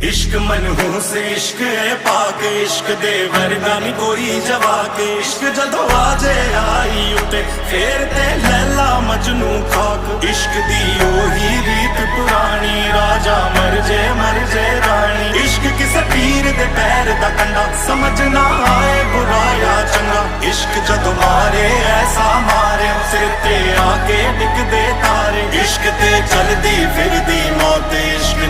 इश्क मनहूस इश्क है पाक इश्क दे वर्गा नी कोई जवाक इश्क जदों आजे आई उते फेर ते लैला मजनू खाक इश्क दी ओही रीत पुरानी राजा मर जे रानी इश्क किसे पीर दे पैर दा कंडा समझ ना आए बुरा या चंगा इश्क जदों मारे ऐसा मारे सिर ते आके डिग दे तारे इश्क ते चलदी फिरदी मौत इश्क